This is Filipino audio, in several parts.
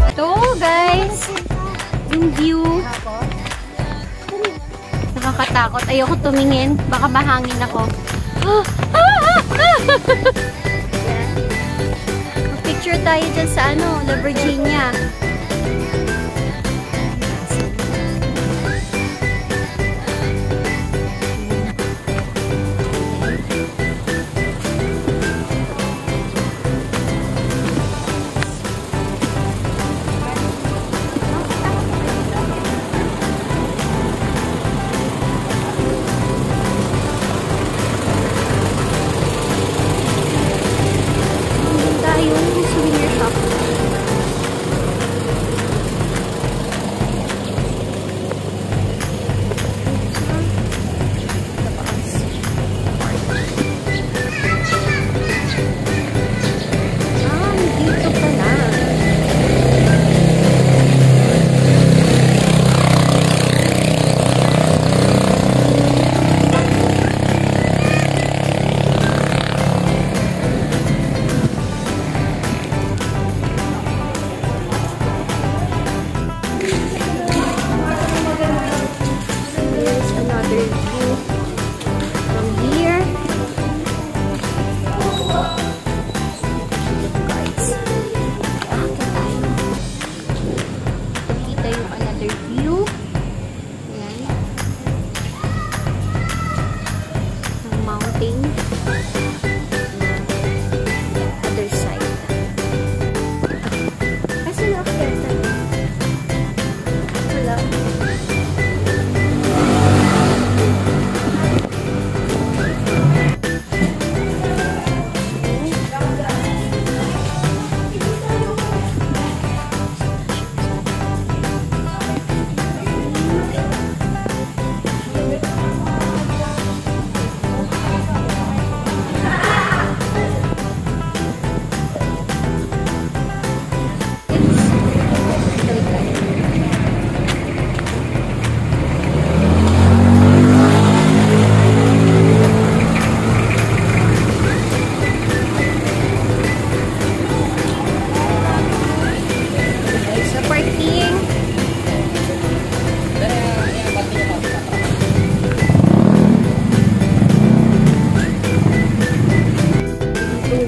Ito guys, yung view. Nakakatakot. Ayoko tumingin. Baka mahangin ako. Picture tayo dyan sa La Virginia.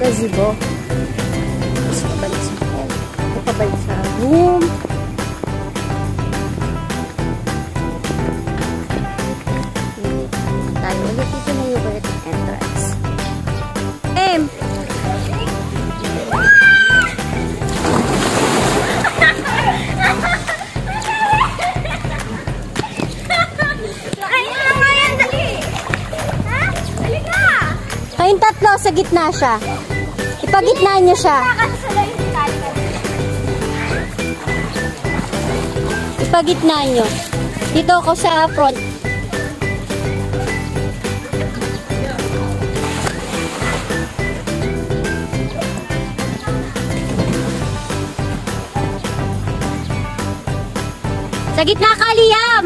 Gazebo. Tapos pabalik sa room. Tayo ulit dito na yung ulit entrance. Kayong tatlo, sa gitna siya. Ipagitna niyo siya. Ipagitna niyo. Dito ako sa front. Sa gitna ka, Liam.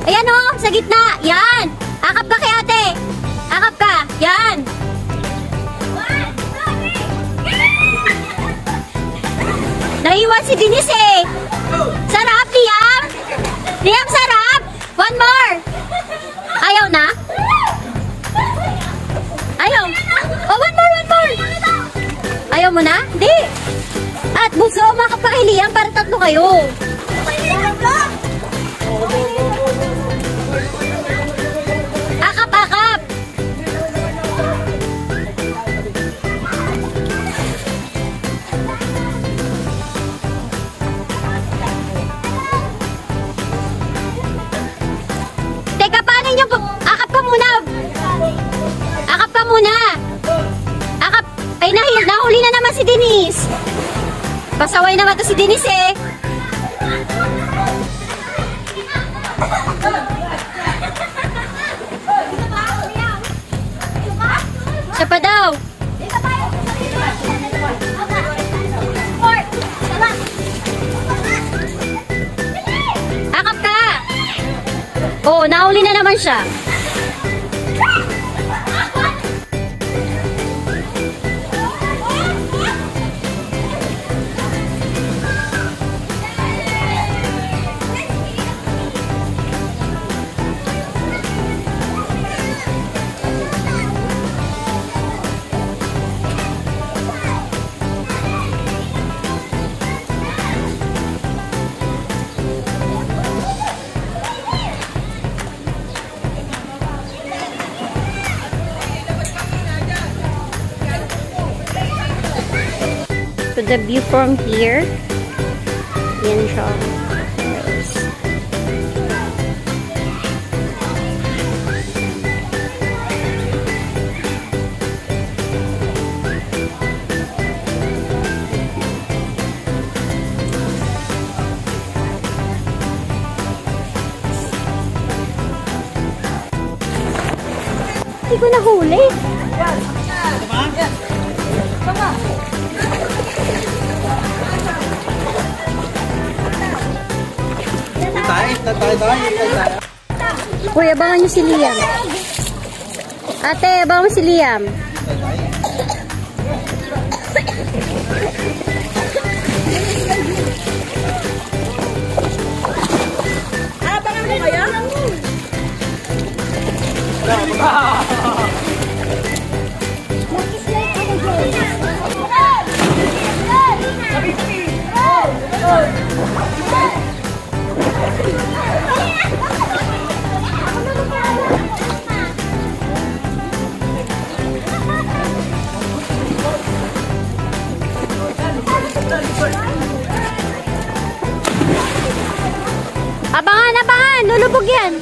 Ayan o, sa gitna. Yan. Akap ka kay ate. Akap ka. Yan. Naiwan si Denise eh. Sarap, Liam. Liam, sarap. One more. Ayaw na? Ayaw. Oh, one more, one more. Ayaw mo na? Hindi. At buso, makapakay Liam para tatlo kayo. Bilangin yung... Akap ka muna. Akap ka muna. Akap. Ay, nahuli na naman si Denise. Pasaway naman to si Denise eh. Siya pa daw. Akap ka. Oo, nahuli na naman siya. So the view from here, yan siya. Hindi ko nahuli. Uy, abangan niyo si Liam. Ate, abangan mo si Liam. Abangan mo kaya? Abangan, abangan! Lulubog yan!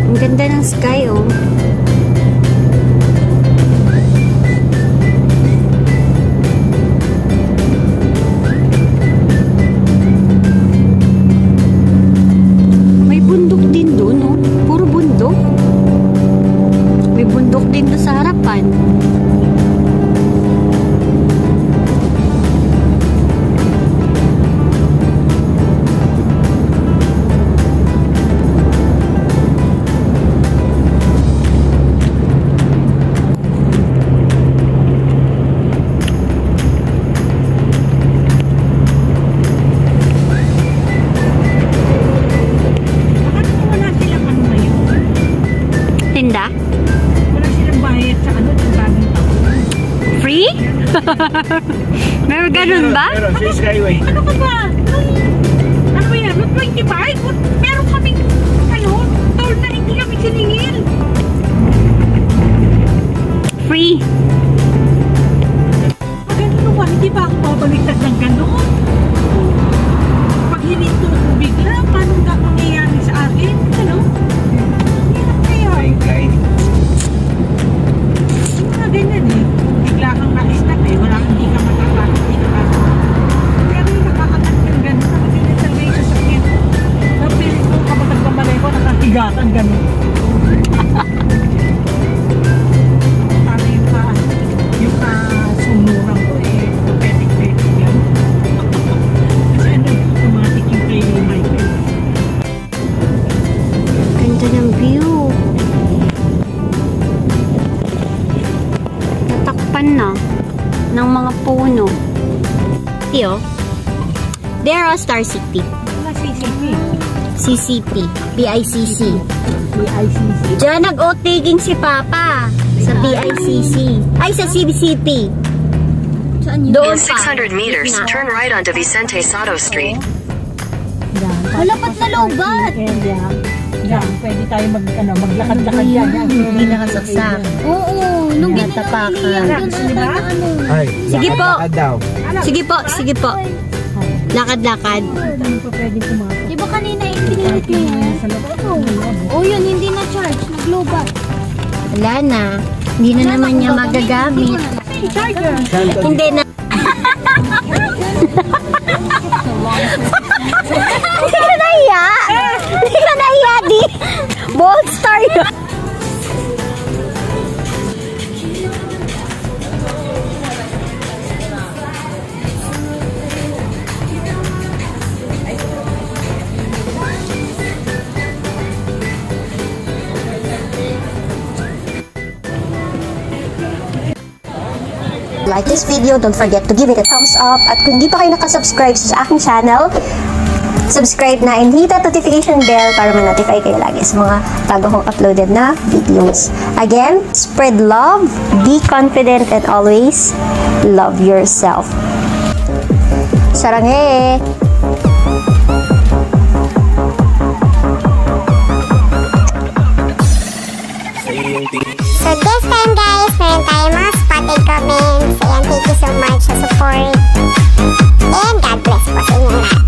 Ang ganda ng sky, oh. May bundok din doon, oh. Puro bundok. May bundok din doon sa harapan. Tinda? Wala silang bayad sa ano, sa bagong taon. Free? Meron ganun ba? Meron, sa Skyway. Ano ka ba? Ano ba yan? 25? Meron kaming, ano, toll na hindi kami siningil. Free. Maganda ba? Hindi ba ako babaliktad ng gano'n? Pag hininto ko bigla, paano nga mangyayari sa akin? Ano? Hirap kaya. Flying. Mga ganyan eh. Bigla kang na-stop eh. Wala kang hindi ka matatapos. Hindi ka matatapos. Pero yung nakakagat ng gano'n, nakaganyan talaga yung sasakyan. Napilit ko kapag nagpamalay ko, nakakigatan gano'n. ng mga puno. Tiyo, there are Star City. Mga CCP. CCP. BICC. BICC. Diyan nag-oat-taking si Papa. Sa BICC. Ay, sa CBCP. Doon In 600 meters, turn right onto Vicente Soto Street. Malapat na lobat. Yan, pwede tayo maglakad-lakad yan. Hindi nakasaksak. Oo, nung Natapakan. Ay, Sige po. lakad daw. Sige po. Lakad-lakad. Ano pa pwede kumapit? Di ba kanina pinilit mo yan? Oo, yun, hindi na charge. Nag-lobat. Wala na. Hindi na naman niya magagamit. Hey, Tiger! Hindi na. Hindi ka nahiya. Hindi ka nahiya, di. Bold star yun. Like this video, don't forget to give it a thumbs up. At kung di pa kayo nakasubscribe sa aking channel, subscribe na and hit that notification bell para ma-notify kayo lagi sa mga bago kong uploaded na videos. Again, spread love, be confident, and always love yourself. Saranghe! So this time guys, meron tayong mga spotted comments. Ayan, thank you so much sa support. And God bless po sa inyong lahat.